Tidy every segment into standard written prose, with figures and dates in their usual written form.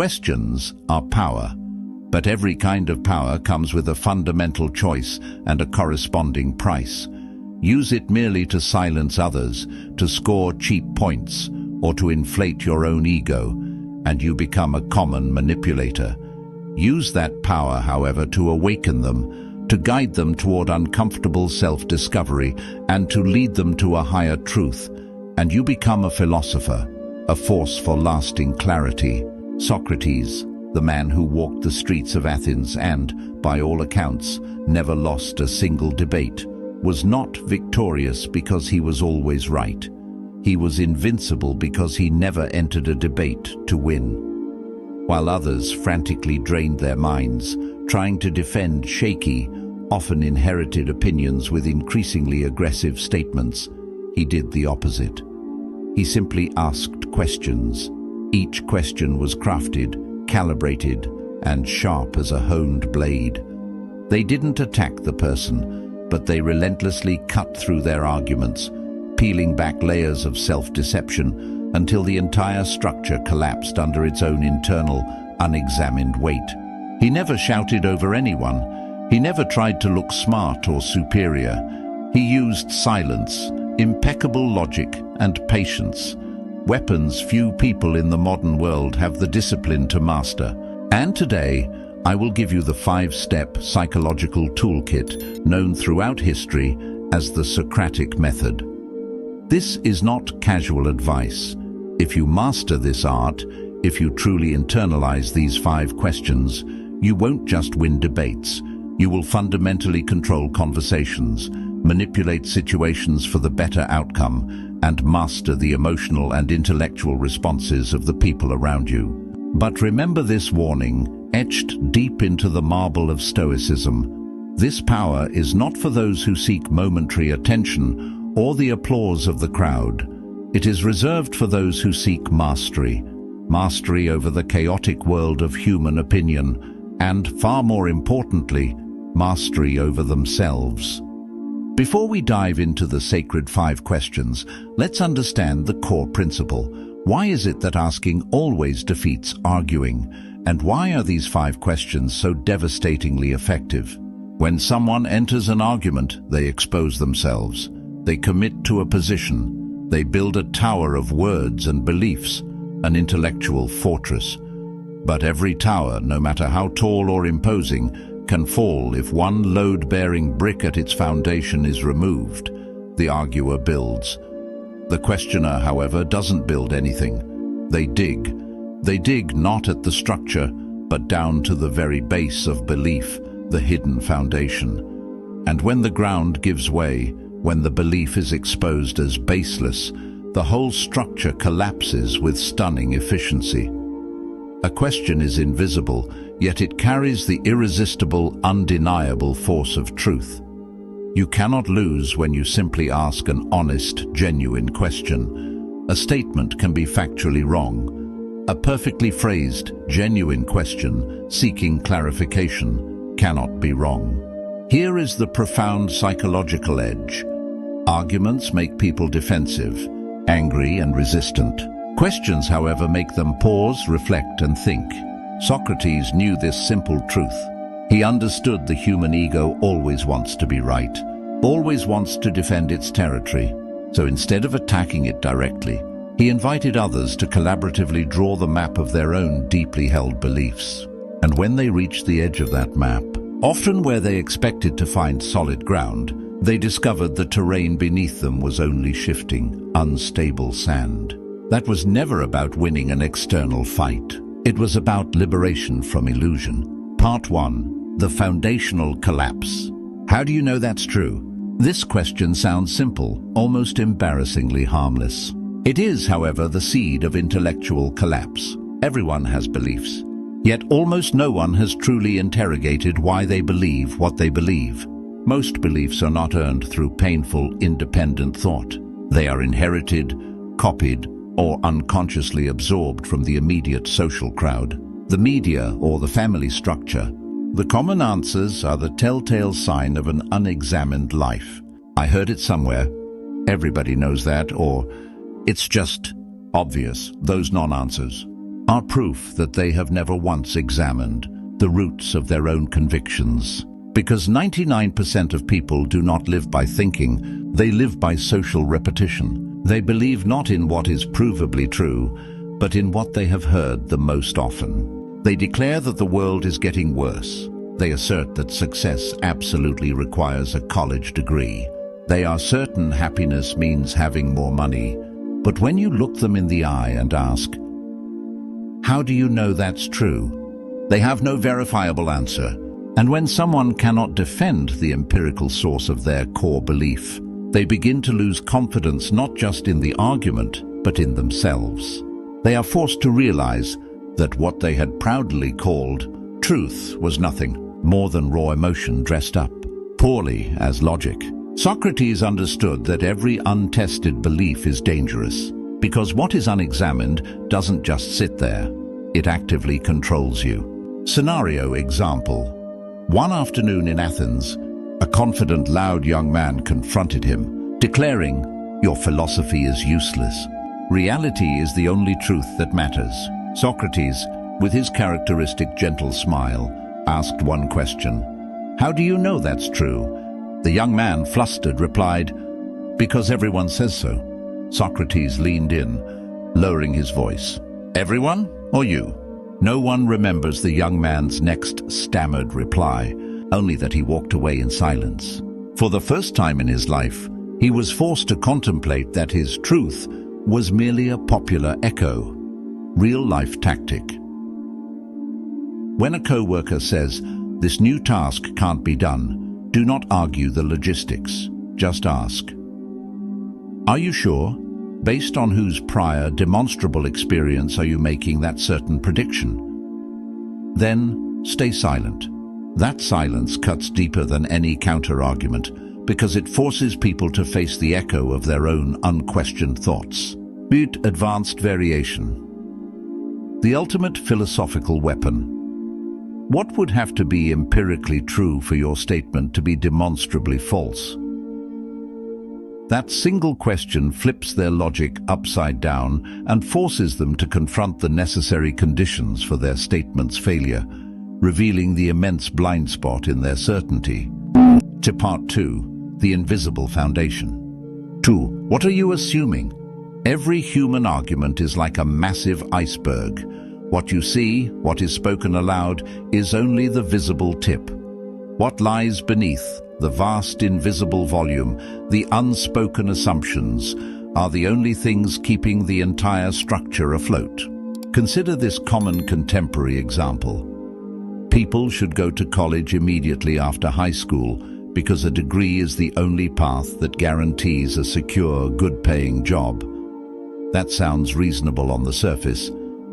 Questions are power, but every kind of power comes with a fundamental choice and a corresponding price. Use it merely to silence others, to score cheap points, or to inflate your own ego, and you become a common manipulator. Use that power, however, to awaken them, to guide them toward uncomfortable self-discovery, and to lead them to a higher truth, and you become a philosopher, a force for lasting clarity. Socrates, the man who walked the streets of Athens and, by all accounts, never lost a single debate, was not victorious because he was always right. He was invincible because he never entered a debate to win. While others frantically drained their minds, trying to defend shaky, often inherited opinions with increasingly aggressive statements, he did the opposite. He simply asked questions. Each question was crafted, calibrated, and sharp as a honed blade. They didn't attack the person, but they relentlessly cut through their arguments, peeling back layers of self-deception until the entire structure collapsed under its own internal, unexamined weight. He never shouted over anyone. He never tried to look smart or superior. He used silence, impeccable logic, and patience. Weapons few people in the modern world have the discipline to master. And today, I will give you the 5-step psychological toolkit known throughout history as the Socratic Method. This is not casual advice. If you master this art, if you truly internalize these 5 questions, you won't just win debates. You will fundamentally control conversations, manipulate situations for the better outcome, and master the emotional and intellectual responses of the people around you. But remember this warning, etched deep into the marble of Stoicism. This power is not for those who seek momentary attention or the applause of the crowd. It is reserved for those who seek mastery. Mastery over the chaotic world of human opinion, and, far more importantly, mastery over themselves. Before we dive into the sacred 5 questions, let's understand the core principle. Why is it that asking always defeats arguing? And why are these 5 questions so devastatingly effective? When someone enters an argument, they expose themselves. They commit to a position. They build a tower of words and beliefs, an intellectual fortress. But every tower, no matter how tall or imposing, can fall if one load-bearing brick at its foundation is removed. The arguer builds. The questioner, however, doesn't build anything. They dig. They dig not at the structure, but down to the very base of belief, the hidden foundation. And when the ground gives way, when the belief is exposed as baseless, the whole structure collapses with stunning efficiency. A question is invisible, yet it carries the irresistible, undeniable force of truth. You cannot lose when you simply ask an honest, genuine question. A statement can be factually wrong. A perfectly phrased, genuine question, seeking clarification, cannot be wrong. Here is the profound psychological edge. Arguments make people defensive, angry and resistant. Questions, however, make them pause, reflect, and think. Socrates knew this simple truth. He understood the human ego always wants to be right, always wants to defend its territory. So instead of attacking it directly, he invited others to collaboratively draw the map of their own deeply held beliefs. And when they reached the edge of that map, often where they expected to find solid ground, they discovered the terrain beneath them was only shifting, unstable sand. That was never about winning an external fight. It was about liberation from illusion. Part 1. The foundational collapse. How do you know that's true? This question sounds simple, almost embarrassingly harmless. It is, however, the seed of intellectual collapse. Everyone has beliefs. Yet almost no one has truly interrogated why they believe what they believe. Most beliefs are not earned through painful, independent thought. They are inherited, copied, or unconsciously absorbed from the immediate social crowd, the media, or the family structure. The common answers are the telltale sign of an unexamined life. I heard it somewhere. Everybody knows that, or it's just obvious, those non-answers. are proof that they have never once examined the roots of their own convictions. Because 99% of people do not live by thinking, they live by social repetition. They believe not in what is provably true, but in what they have heard the most often. They declare that the world is getting worse. They assert that success absolutely requires a college degree. They are certain happiness means having more money. But when you look them in the eye and ask, "How do you know that's true?" they have no verifiable answer. And when someone cannot defend the empirical source of their core belief, they begin to lose confidence not just in the argument, but in themselves. They are forced to realize that what they had proudly called truth was nothing more than raw emotion dressed up poorly as logic. Socrates understood that every untested belief is dangerous, because what is unexamined doesn't just sit there, it actively controls you. Scenario example. One afternoon in Athens, a confident, loud young man confronted him, declaring, "Your philosophy is useless. Reality is the only truth that matters." Socrates, with his characteristic gentle smile, asked one question, "How do you know that's true?" The young man, flustered, replied, "Because everyone says so." Socrates leaned in, lowering his voice. "Everyone, or you?" No one remembers the young man's next stammered reply, only that he walked away in silence. For the first time in his life, he was forced to contemplate that his truth was merely a popular echo, real-life tactic. When a co-worker says, "This new task can't be done," do not argue the logistics, just ask, "Are you sure? Based on whose prior, demonstrable experience are you making that certain prediction?" Then, stay silent. That silence cuts deeper than any counter-argument, because it forces people to face the echo of their own unquestioned thoughts. Butte advanced variation. The ultimate philosophical weapon. What would have to be empirically true for your statement to be demonstrably false? That single question flips their logic upside down and forces them to confront the necessary conditions for their statement's failure, revealing the immense blind spot in their certainty. To part 2, the invisible foundation. 2. What are you assuming? Every human argument is like a massive iceberg. What you see, what is spoken aloud, is only the visible tip. What lies beneath, the vast invisible volume, the unspoken assumptions, are the only things keeping the entire structure afloat. Consider this common contemporary example. People should go to college immediately after high school because a degree is the only path that guarantees a secure, good-paying job. That sounds reasonable on the surface,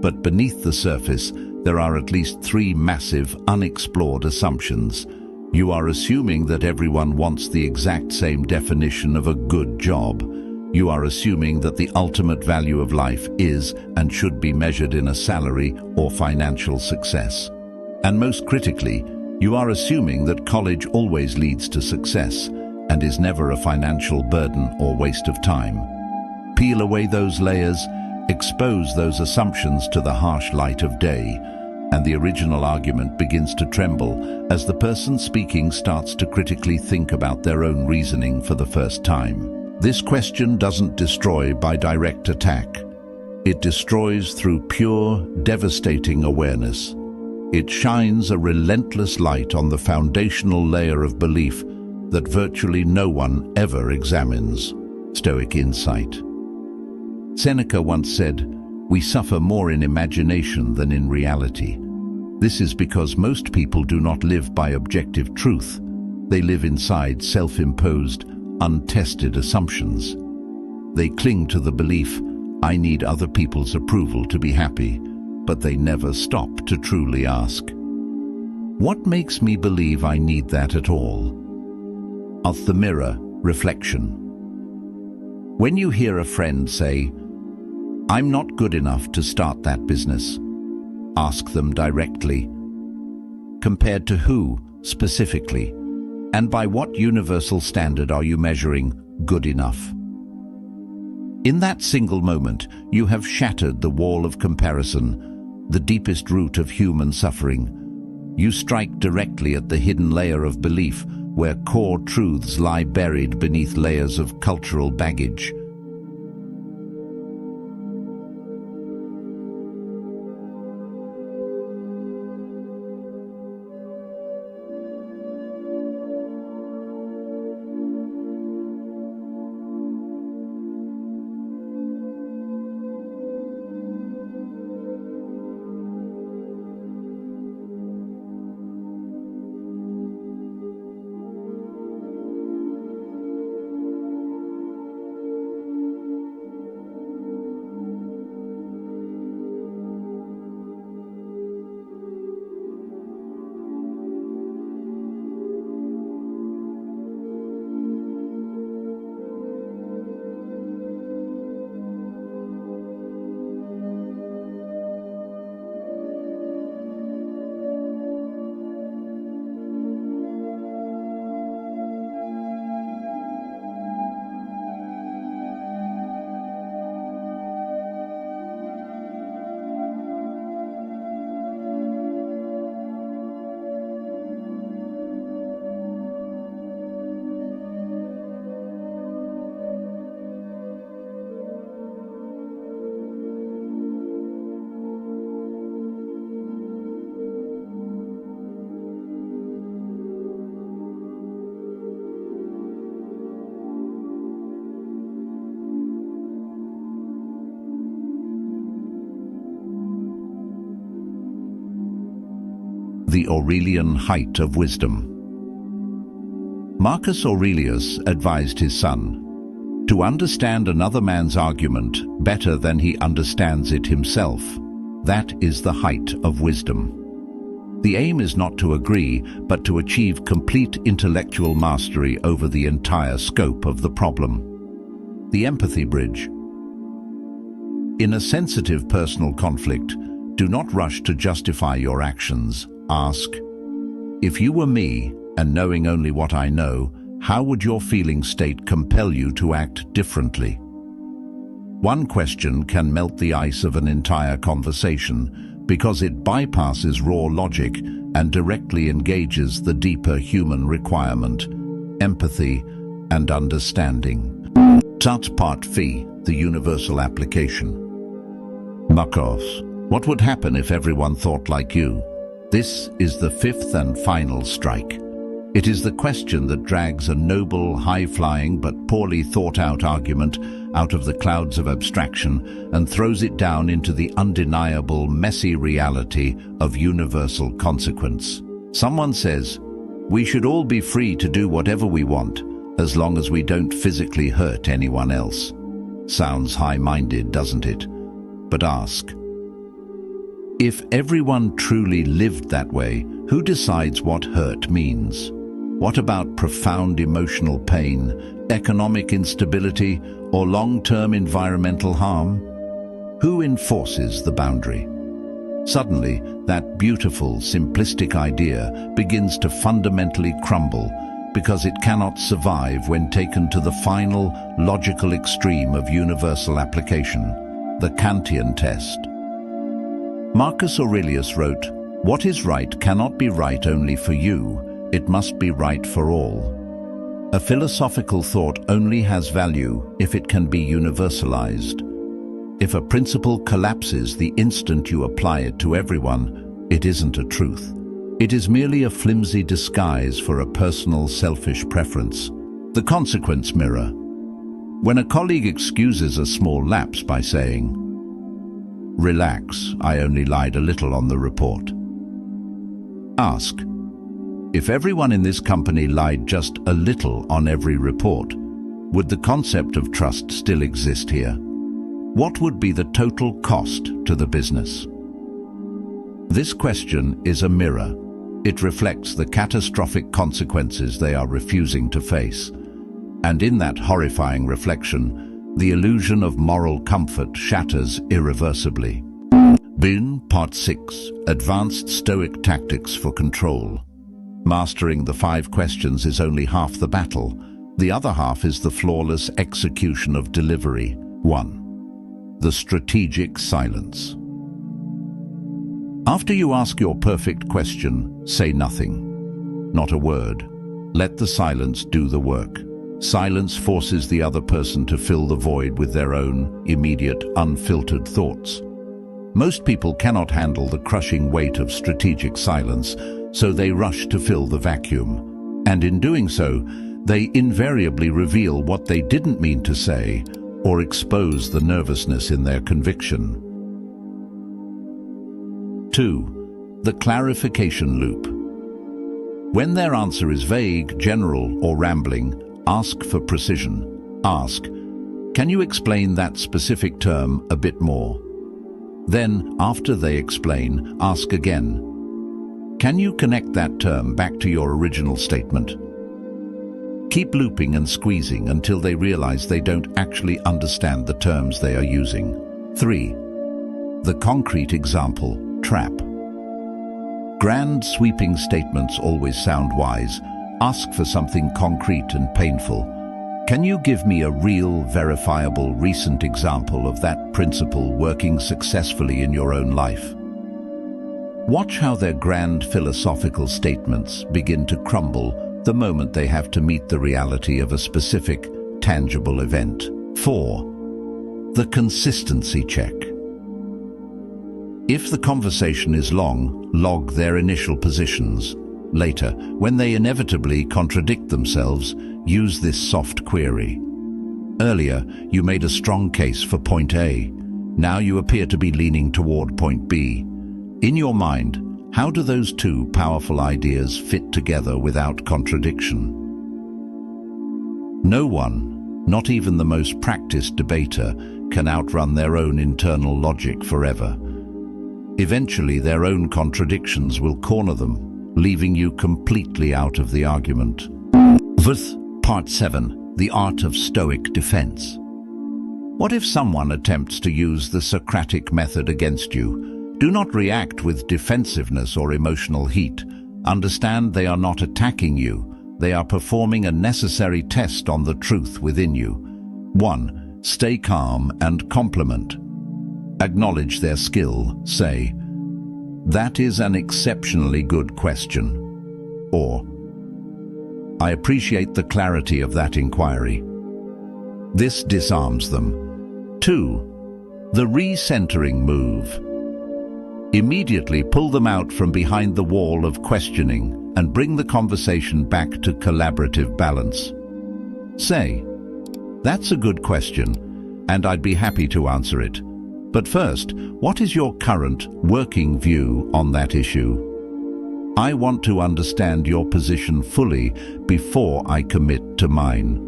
but beneath the surface, there are at least 3 massive, unexplored assumptions. You are assuming that everyone wants the exact same definition of a good job. You are assuming that the ultimate value of life is and should be measured in a salary or financial success. And most critically, you are assuming that college always leads to success and is never a financial burden or waste of time. Peel away those layers, expose those assumptions to the harsh light of day, and the original argument begins to tremble as the person speaking starts to critically think about their own reasoning for the first time. This question doesn't destroy by direct attack. It destroys through pure, devastating awareness. It shines a relentless light on the foundational layer of belief that virtually no one ever examines. Stoic insight. Seneca once said, "We suffer more in imagination than in reality." This is because most people do not live by objective truth. They live inside self-imposed, untested assumptions. They cling to the belief, "I need other people's approval to be happy," but they never stop to truly ask, "What makes me believe I need that at all?" Of the mirror, reflection. When you hear a friend say, "I'm not good enough to start that business," ask them directly, compared to who, specifically, and by what universal standard are you measuring good enough? In that single moment, you have shattered the wall of comparison, the deepest root of human suffering. You strike directly at the hidden layer of belief, where core truths lie buried beneath layers of cultural baggage. The Aurelian height of wisdom. Marcus Aurelius advised his son to understand another man's argument better than he understands it himself. That is the height of wisdom. The aim is not to agree, but to achieve complete intellectual mastery over the entire scope of the problem. The empathy bridge. In a sensitive personal conflict, do not rush to justify your actions. Ask, if you were me, and knowing only what I know, how would your feeling state compel you to act differently? One question can melt the ice of an entire conversation because it bypasses raw logic and directly engages the deeper human requirement, empathy and understanding. Tat part phi, the universal application. Marcos, what would happen if everyone thought like you? This is the fifth and final strike. It is the question that drags a noble, high-flying but poorly thought-out argument out of the clouds of abstraction and throws it down into the undeniable, messy reality of universal consequence. Someone says, we should all be free to do whatever we want, as long as we don't physically hurt anyone else. Sounds high-minded, doesn't it? But ask, if everyone truly lived that way, who decides what hurt means? What about profound emotional pain, economic instability, or long-term environmental harm? Who enforces the boundary? Suddenly, that beautiful, simplistic idea begins to fundamentally crumble because it cannot survive when taken to the final, logical extreme of universal application, the Kantian test. Marcus Aurelius wrote, "What is right cannot be right only for you, it must be right for all." A philosophical thought only has value if it can be universalized. If a principle collapses the instant you apply it to everyone, it isn't a truth. It is merely a flimsy disguise for a personal selfish preference. The consequence mirror. When a colleague excuses a small lapse by saying, "Relax, I only lied a little on the report." Ask, if everyone in this company lied just a little on every report, would the concept of trust still exist here? What would be the total cost to the business? This question is a mirror. It reflects the catastrophic consequences they are refusing to face. And in that horrifying reflection, the illusion of moral comfort shatters irreversibly. Boon, Part 6, Advanced Stoic Tactics for Control. Mastering the 5 questions is only half the battle. The other half is the flawless execution of delivery. 1. The strategic silence. After you ask your perfect question, say nothing. Not a word. Let the silence do the work. Silence forces the other person to fill the void with their own, immediate, unfiltered thoughts. Most people cannot handle the crushing weight of strategic silence, so they rush to fill the vacuum. And in doing so, they invariably reveal what they didn't mean to say or expose the nervousness in their conviction. 2. The clarification loop. When their answer is vague, general, or rambling, ask for precision. Ask, "Can you explain that specific term a bit more?" Then, after they explain, ask again, "Can you connect that term back to your original statement?" Keep looping and squeezing until they realize they don't actually understand the terms they are using. 3. The concrete example trap. Grand, sweeping statements always sound wise. Ask for something concrete and painful. Can you give me a real, verifiable, recent example of that principle working successfully in your own life? Watch how their grand philosophical statements begin to crumble the moment they have to meet the reality of a specific, tangible event. 4. The consistency check. If the conversation is long, log their initial positions. Later, when they inevitably contradict themselves, use this soft query. Earlier, you made a strong case for point A. Now you appear to be leaning toward point B. In your mind, how do those two powerful ideas fit together without contradiction? No one, not even the most practiced debater, can outrun their own internal logic forever. Eventually, their own contradictions will corner them, leaving you completely out of the argument. Part 7. The Art of Stoic Defense. What if someone attempts to use the Socratic method against you? Do not react with defensiveness or emotional heat. Understand they are not attacking you. They are performing a necessary test on the truth within you. 1. Stay calm and compliment. Acknowledge their skill. Say, "That is an exceptionally good question." Or, "I appreciate the clarity of that inquiry." This disarms them. 2. The recentering move. Immediately pull them out from behind the wall of questioning and bring the conversation back to collaborative balance. Say, "That's a good question, and I'd be happy to answer it. But first, what is your current working view on that issue? I want to understand your position fully before I commit to mine."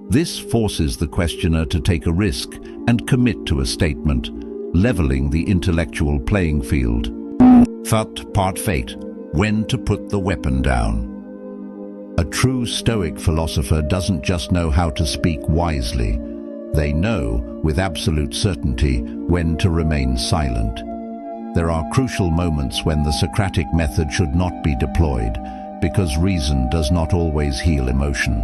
This forces the questioner to take a risk and commit to a statement, leveling the intellectual playing field. Part 8. When to put the weapon down. A true Stoic philosopher doesn't just know how to speak wisely. They know, with absolute certainty, when to remain silent. There are crucial moments when the Socratic method should not be deployed, because reason does not always heal emotion.